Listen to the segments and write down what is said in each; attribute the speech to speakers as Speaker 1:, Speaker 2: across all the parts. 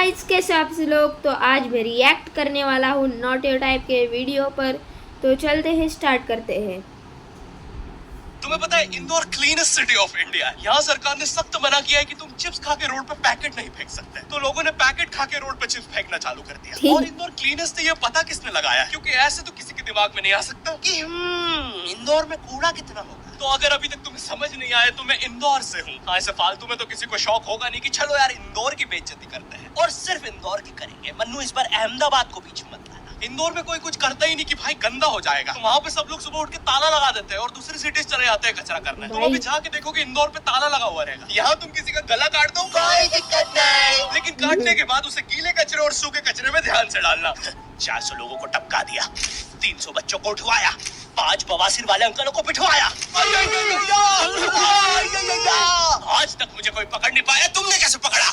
Speaker 1: Guys कैसे आप से लोग। तो आज मैं रिएक्ट करने वाला हूँ नॉट योर टाइप के वीडियो पर। तो चलते हैं, स्टार्ट करते हैं।
Speaker 2: तुम्हें पता है Indore cleanest city of India है। यहाँ सरकार ने सख्त मना किया है कि तुम चिप्स खा के रोड पे पैकेट नहीं फेंक सकते। तो लोगों ने पैकेट खा के रोड पे चिप्स फेंकना चालू कर दिया। और इंदौर क्लीनेस्ट ये पता किसने लगाया, क्योंकि ऐसे तो किसी के दिमाग में नहीं आ सकता कि इंदौर में कूड़ा कितना होगा। तो अगर अभी तक तुम्हें समझ नहीं आया तो मैं इंदौर से हूँ। ऐसे फालतू में तो किसी को शौक होगा नहीं कि चलो यार इंदौर की बेइज्जती करते हैं, और सिर्फ इंदौर की करेंगे। मन्नू इस बार अहमदाबाद को बीच में मत लाना। इंदौर में कोई कुछ करता ही नहीं कि भाई गंदा हो जाएगा, तो वहाँ पे सब लोग सुबह उठ के ताला लगा देते हैं और दूसरी सिटीज चले जाते हैं कचरा करने। तुम अभी जाके देखोगे इंदौर पे ताला लगा हुआ रहेगा। यहाँ तुम किसी का गला काट दो कोई दिक्कत नहीं, लेकिन काटने के बाद उसे गीले कचरे और सूखे कचरे में ध्यान से डालना। 400 लोगों को टपका दिया, 300 बच्चों को उठवाया, 5 बवासीर वाले अंकलों को पिटवाया। आज तक मुझे कोई पकड़ नहीं पाया, तुमने कैसे पकड़ा?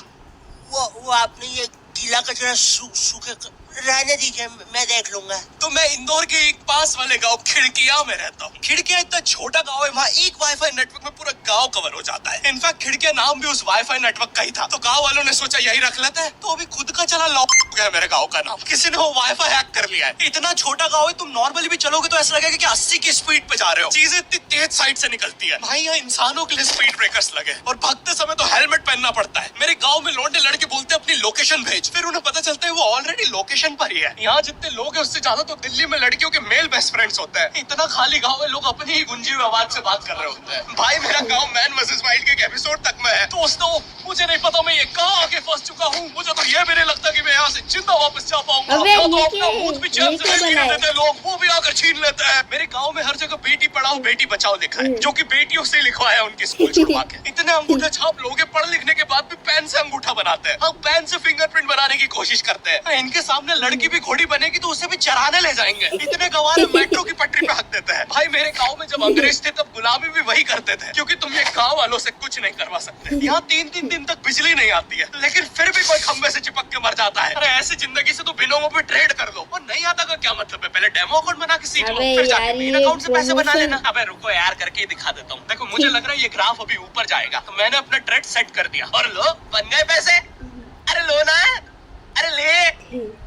Speaker 3: वो आपने ये गीला कचरा सूखे रहने दीजिए, मैं देख लूंगा।
Speaker 2: तो मैं इंदौर के एक पास वाले गांव खिड़किया में रहता हूँ। खिड़किया इतना छोटा गांव है, वहाँ एक वाईफाई नेटवर्क में पूरा गांव कवर हो जाता है। इनफैक्ट खिड़किया नाम भी उस वाईफाई नेटवर्क का ही था, तो गांव वालों ने सोचा यही रख लेते हैं। तो अभी खुद का चला लॉक हो गया मेरे गाँव का नाम। किसी ने वो वाईफाई हैक कर लिया है। इतना छोटा गाँव है, तुम नॉर्मली भी चलोगे तो ऐसा लगेगा कि 80 की स्पीड पे जा रहे हो। चीजें इतनी तेज साइड से निकलती है भाई। यहाँ इंसानों के लिए स्पीड ब्रेकर्स लगे, और भागते समय तो हेलमेट पहनना पड़ता है। मेरे गाँव में लौंडे लड़के बोलते अपनी लोकेशन भेज, फिर उन्हें पता चलता है वो ऑलरेडी लोकेशन पर ही है। यहाँ जितने लोग हैं उससे ज्यादा तो दिल्ली में लड़कियों के मेल बेस्ट फ्रेंड्स होते हैं। इतना खाली गांव है, लोग अपनी ही गुंजी हुई आवाज से बात कर रहे होते हैं। भाई मेरा गांव मैन वर्सेस वाइल्ड के एपिसोड तक में है। दोस्तों मुझे नहीं पता मैं ये कहाँ आके फंस चुका हूँ। मुझे तो ये भी नहीं लगता कि मैं यहाँ से जिंदा वापस जा पाऊंगा। तो अपना भूत भी चैन से नहीं जीने देते लोग, वो भी आकर छीन लेते हैं। मेरे गाँव में हर जगह बेटी पढ़ाओ बेटी बचाओ लिखा है, जो की बेटियों से लिखवाया है उनके स्कूल छुड़वा के। इतने अंगूठे छाप लोग पढ़ लिखने के बाद भी पेन से अंगूठा बनाते हैं। हम पेन से फिंगरप्रिंट बनाने की कोशिश करते हैं। इनके सामने लड़की भी घोड़ी बनेगी तो उसे भी चराने ले जाएंगे। इतने गवार मेट्रो की पटरी पे हक देते हैं। भाई मेरे गांव में जब अंग्रेज थे तब गुलामी भी वही करते थे, क्योंकि तुम ये गांव वालों से कुछ नहीं करवा सकते। यहाँ 3-3 दिन तक बिजली नहीं आती है, लेकिन फिर भी कोई खंबे से चिपक के मर जाता है। अरे ऐसी जिंदगी से तो बिनोमो पे ट्रेड कर लो। और नहीं आता का क्या मतलब है, पहले डेमो अकाउंट बना के सीख लो, फिर जाके मेन अकाउंट से पैसे बना लेना। अबे रुको यार, करके दिखा देता हूँ। देखो मुझे लग रहा है ये ग्राफ अभी ऊपर जाएगा, तो मैंने अपना ट्रेड सेट कर दिया और लो बन गए पैसे। अरे लो ना, अरे ले।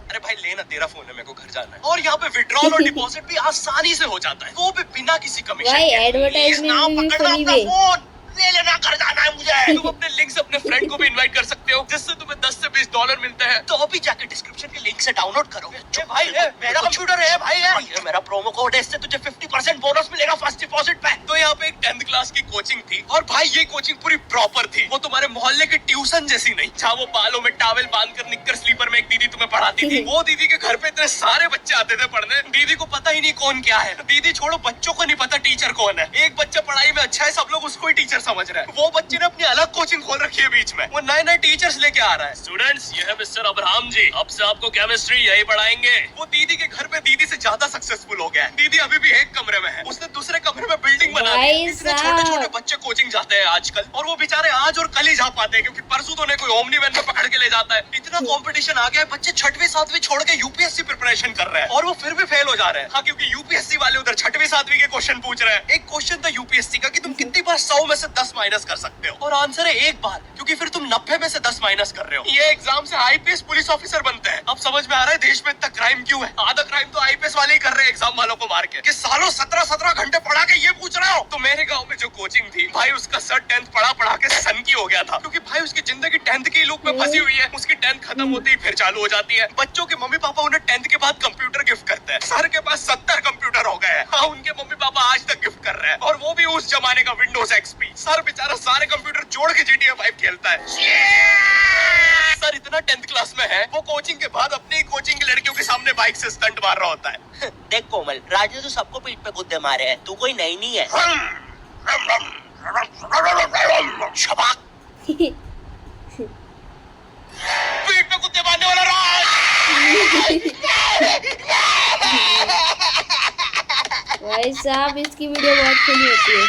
Speaker 2: अरे भाई लेना, तेरा फोन है, मेरे को घर जाना है। और यहाँ पे विड्रॉल और डिपॉजिट भी आसानी से हो जाता है, वो भी बिना किसी कमीशन के।
Speaker 1: एडवर्टाइजमेंट भी फ्री में।
Speaker 3: फोन ले लेना, घर जाना है मुझे।
Speaker 2: तुम अपने लिंक से अपने फ्रेंड को भी इनवाइट कर सकते हो, जिससे तुम्हें 10 से 20 डॉलर मिलते हैं।
Speaker 3: तो अभी जाके डिस्क्रिप्शन के लिंक से डाउनलोड करो। भाई मेरा कंप्यूटर है भाई, ये मेरा प्रोमो कोड है, इससे तुझे 50% बोनस मिलेगा फर्स्ट डिपॉजिट पे।
Speaker 2: तो यहाँ पे एक 10th क्लास की कोचिंग थी, और भाई ये कोचिंग पूरी प्रॉपर थी। वो तुम्हारे मोहल्ले की ट्यूशन जैसी नहीं, जहाँ वो बालों में टॉवेल बांधकर निक्कर स्लीपर में एक दीदी तुम्हें पढ़ाती थी। वो दीदी के घर पे इतने सारे बच्चे आते थे पढ़ने, दीदी को पता ही नहीं कौन क्या है। दीदी छोड़ो, बच्चों को नहीं पता टीचर कौन है। एक बच्चा पढ़ाई में अच्छा है, सब लोग उसको ही टीचर समझ रहे हैं। वो बच्चे ने अपनी अलग कोचिंग खोल रखी है बीच में, वो नए टीचर्स लेके आ रहा है। स्टूडेंट्स, ये है मिस्टर अब्राहम जी, अब से आपको केमिस्ट्री यही पढ़ाएंगे। वो दीदी के घर पे दीदी से ज्यादा सक्सेसफुल हो गया है। दीदी अभी भी एक कमरे में है, उसने दूसरे कमरे में बिल्डिंग बना दी। इतने छोटे बच्चे कोचिंग जाते हैं आजकल, और वो बेचारे आज और कल ही जा पाते हैं, क्योंकि परसों तो उन्हें कोई ओमनी वैन में पकड़ के ले जाता है। इतना कंपटीशन आ गया है, बच्चे 6वीं 7वीं छोड़ के यूपीएससी प्रिपरेशन कर रहे हैं, और वो फिर भी फेल हो जा रहे हैं। हाँ, क्योंकि यूपीएससी वाले उधर 6वीं 7वीं के क्वेश्चन पूछ रहे हैं। एक क्वेश्चन था यूपीएससी का कि तुम कितनी बार 100 में से 10 माइनस कर सकते हो, और आंसर है 1 बार, क्योंकि फिर तुम 90 में से 10 माइनस कर रहे हो। ये एग्जाम से आईपीएस पुलिस ऑफिसर बनते हैं। अब समझ में आ रहा है देश में इतना क्राइम क्यों है। आधा क्राइम तो आईपीएस वाले ही कर रहे हैं एग्जाम वालों को मार के, कि सालों 17-17 घंटे पढ़ा के ये पूछ रहा हो। तो मेरे गाँव में जो कोचिंग थी भाई, उसका सर 10th पढ़ा के सन की हो गया था, क्योंकि भाई उसकी जिंदगी 10th की लूप में फंसी हुई है। उसकी 10th खत्म होते ही फिर चालू हो जाती है। बच्चों के मम्मी पापा उन्हें 10th के बाद कंप्यूटर गिफ्ट करते हैं। सर के पास 70 कंप्यूटर हो गए हैं। हाँ, उनके मम्मी पापा आज तक गिफ्ट कर रहे हैं, और वो भी उस जमाने का विंडोज एक्सपी। सर बेचारा सारे कंप्यूटर जोड़ के GTA 5 खेलता है। सर इतना 10th क्लास में है, वो कोचिंग के बाद अपनी कोचिंग की लड़कियों के सामने बाइक से स्टंट मार रहा होता है।
Speaker 3: देख कोमल, राज ने तो सबको पीठ पे गुद्दे मारे हैं, तू कोई नई नहीं है। शबाक।
Speaker 2: पीठ पे कुत्ते मारने वाला राज।
Speaker 1: भाई साहब, इसकी वीडियो बहुत फनी होती है।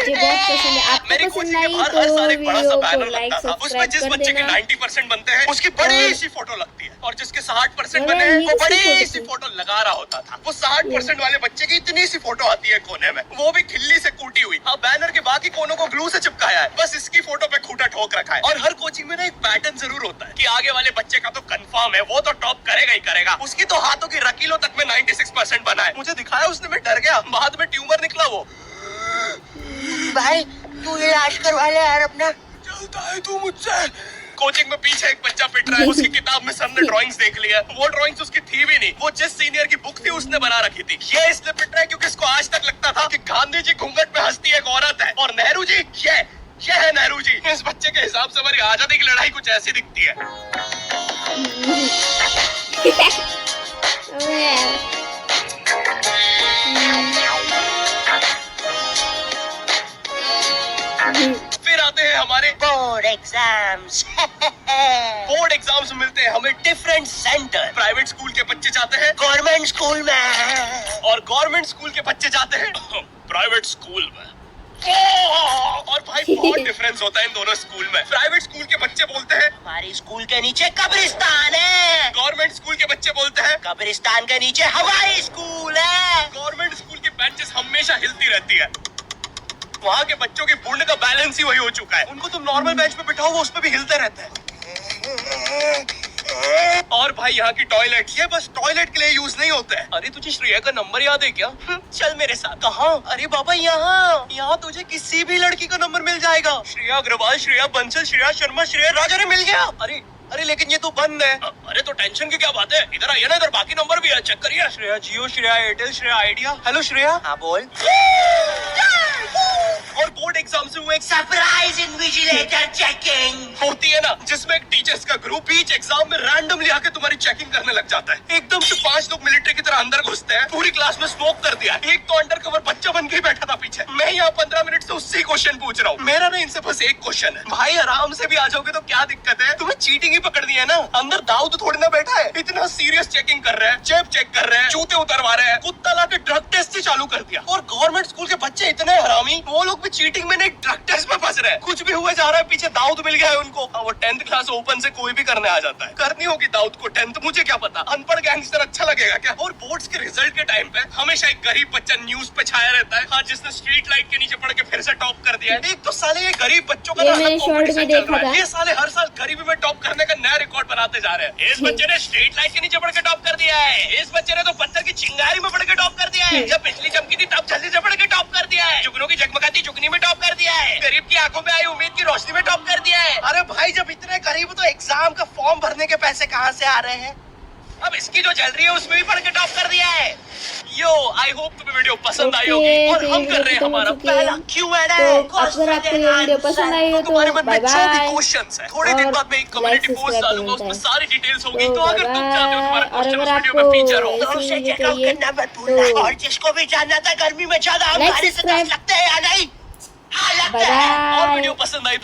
Speaker 1: मुझे बहुत पसंद है। आपको
Speaker 2: मेरी
Speaker 1: पसंद
Speaker 2: कोचिंग के
Speaker 1: आई
Speaker 2: बाहर
Speaker 1: तो
Speaker 2: हर साल एक बड़ा सा
Speaker 1: वीडियो
Speaker 2: बैनर
Speaker 1: को लाइक
Speaker 2: लगता था, उसमें
Speaker 1: सब्सक्राइब
Speaker 2: जिस
Speaker 1: कर
Speaker 2: बच्चे के
Speaker 1: देना।
Speaker 2: 90% बनते हैं उसकी बड़ी सी फोटो लगती है, और जिसके 60%
Speaker 1: अरे
Speaker 2: बने हैं
Speaker 1: ये
Speaker 2: वो
Speaker 1: किसकी
Speaker 2: बड़ी
Speaker 1: फोटो
Speaker 2: सी
Speaker 1: थी?
Speaker 2: फोटो लगा रहा होता था। वो 60% वाले बच्चे की इतनी सी फोटो आती है कोने में, वो भी खिल्ली से कूटी हुई। हाँ, बैनर के बाकी कोनों को ग्लू से चिपकाया है, बस इसकी फोटो पे खूंटा ठोक रखा है। और हर कोचिंग में ना एक पैटर्न जरूर होता है कि आगे वाले बच्चे का तो कंफर्म है, वो तो टॉप करेगा ही करेगा। उसकी तो हाथों की रकीलों तक में 96% बना है। मुझे दिखाया उसने, मैं डर गया, बाद में ट्यूमर निकला वो।
Speaker 3: भाई तू इलाज करवा ले यार अपना।
Speaker 2: चलता है तू मुझसे। कोचिंग में पीछे एक बच्चा पिट रहा है, उसकी किताब में सर ने ड्राइंग्स देख लिया। वो ड्राइंग्स उसकी थी भी नहीं, वो जिस सीनियर की बुक थी उसने बना रखी थी। ये इसलिए पिट रहा है क्योंकि इसको आज तक लगता था कि गांधी जी घूंघट में हंसती एक औरत है और नेहरू जी ये है नेहरू जी। इस बच्चे के हिसाब से हमारी आजादी की लड़ाई कुछ ऐसी दिखती है।
Speaker 1: अबे यार।
Speaker 2: फिर आते हैं हमारे
Speaker 3: बोर्ड एग्जाम्स।
Speaker 2: बोर्ड एग्जाम्स मिलते हैं हमें
Speaker 3: डिफरेंट सेंटर।
Speaker 2: प्राइवेट स्कूल के बच्चे जाते हैं
Speaker 3: गवर्नमेंट स्कूल में
Speaker 2: और गवर्नमेंट स्कूल के बच्चे जाते हैं प्राइवेट स्कूल में। और भाई बहुत डिफरेंस होता है इन दोनों स्कूल में। प्राइवेट स्कूल के बच्चे बोलते हैं
Speaker 3: हमारी स्कूल के नीचे कब्रिस्तान है,
Speaker 2: गवर्नमेंट स्कूल के बच्चे बोलते हैं
Speaker 3: कब्रिस्तान के नीचे हवाई स्कूल है।
Speaker 2: गवर्नमेंट स्कूल की बेंचेस हमेशा हिलती रहती है। वहाँ के बच्चों की बूढ़ का बैलेंस ही वही हो चुका है, उनको तुम नॉर्मल बेंच पे बिठाओ वो उस पे भी हिलते रहते हैं। और भाई यहाँ की टॉयलेट ये बस टॉयलेट के लिए यूज नहीं होते हैं। अरे तुझे श्रेया का नंबर याद है क्या? चल मेरे साथ। कहाँ? अरे बाबा यहाँ तुझे किसी भी लड़की का नंबर मिल जाएगा। श्रेया अग्रवाल, श्रेया बंसल, श्रेया शर्मा, श्रेया राज। अरे मिल गया। अरे लेकिन ये तो बंद है। अरे तो टेंशन की क्या बात है, इधर आइए ना, इधर बाकी नंबर भी है, चेक करिए। श्रेया जियो, श्रेया एयरटेल, श्रेया आइडिया। हेलो श्रेया।
Speaker 3: हाँ बोल।
Speaker 2: और बोर्ड एग्जाम से हुए
Speaker 3: सरप्राइज इन्विजिलेटर चेकिंग
Speaker 2: होती है ना, जिसमें एक टीचर्स का ग्रुप बीच एग्जाम में रैंडमली आके तुम्हारी चेकिंग करने लग जाता है। एकदम से 5 लोग मिलिट्री की तरह अंदर घुसते हैं, पूरी क्लास में स्मोक कर दिया। एक तो अंडर कवर बच्चा बन के ही बैठा था पीछे। मैं यहाँ 15 मिनट से उससे क्वेश्चन पूछ रहा हूँ। मेरा ना इनसे बस एक क्वेश्चन है, भाई आराम से भी आ जाओगे तो क्या दिक्कत है? तुम्हें चीटिंग ही पकड़नी है ना, अंदर दाऊद थोड़ी ना बैठा है। इतना सीरियस चेकिंग कर रहे हैं, जेब चेक कर रहे हैं, जूते उतरवा रहे हैं, कुत्ता लाके ड्रग टेस्ट से चालू कर दिया। और गवर्नमेंट स्कूल के बच्चे इतने हरामी, वो लोग भी चीटिंग में नहीं ड्रग टेस्ट में फंस रहे हैं। कुछ भी हुए जा रहा है, पीछे दाऊद मिल गया है उनको। वो 10th क्लास ओपन से कोई भी करने आ जाता है। करनी होगी दाऊद को 10th, मुझे क्या पता, अनपढ़ गैंगस्टर अच्छा लगेगा क्या? और बोर्ड्स के रिजल्ट के टाइम पे हमेशा एक गरीब बच्चा न्यूज पे छाया रहता है, हाँ, जिसने स्ट्रीट लाइट के नीचे पड़ के फिर से टॉप कर दिया है। एक तो साले ये गरीब बच्चों का
Speaker 1: ये
Speaker 2: ना
Speaker 1: मैंने
Speaker 2: अलग
Speaker 1: शॉर्ट में
Speaker 2: competition चल
Speaker 1: देखा
Speaker 2: रहा है।
Speaker 1: था।
Speaker 2: ये साले हर साल गरीबी में टॉप करने का नया रिकॉर्ड बनाते जा रहे हैं। इस बच्चे ने स्ट्रीट लाइट के नीचे पड़ के टॉप कर दिया है, इस बच्चे ने तो पत्थर की चिंगारी में पड़ के टॉप कर दिया है, जब बिजली चमकी थी तब जल्दी से पड़ के टॉप कर दिया है, जुगनों की जगमगाती चुगनी में टॉप कर दिया है, गरीब की आंखों में आई उम्मीद की रोशनी में टॉप कर दिया है। अरे भाई जब इतने गरीब हो तो एग्जाम का फॉर्म भरने के पैसे कहाँ से आ रहे हैं? अब इसकी जो चल रही है उसमें भी पढ़ के टॉप कर दिया है। यो आई होप तुम्हें वीडियो पसंद आई होगी और हम कर रहे हैं हमारा पहला Q&A।
Speaker 1: तो अगर आपको ये वीडियो पसंद आई हो तो
Speaker 2: तुम्हारे मन
Speaker 1: बाय
Speaker 2: में जो भी
Speaker 1: बाय।
Speaker 2: क्वेश्चंस है, थोड़ी देर बाद मैं एक कम्युनिटी
Speaker 1: like,
Speaker 2: पोस्ट
Speaker 1: subscribe
Speaker 2: डालूंगा,
Speaker 1: करना
Speaker 2: उसमें सारी डिटेल्स होगी।
Speaker 1: तो
Speaker 2: तो अगर तुम चाहते हो तुम्हारा
Speaker 1: और
Speaker 2: क्वेश्चन
Speaker 1: अगर
Speaker 2: उस वीडियो में फीचर हो
Speaker 1: आपको
Speaker 3: तो उसे
Speaker 1: ऐसी
Speaker 3: चेकआउट
Speaker 1: चाहिए
Speaker 3: करना मत भूलना।
Speaker 1: तो
Speaker 3: और जिसको भी जानना था गर्मी में ज्यादा आम
Speaker 1: Like,
Speaker 3: खाने से
Speaker 1: subscribe।
Speaker 3: दस्त लगते हैं या नहीं, हाँ लगते
Speaker 1: बाय
Speaker 3: हैं।
Speaker 2: और
Speaker 1: बाय।
Speaker 2: वीडियो पसंद आई तो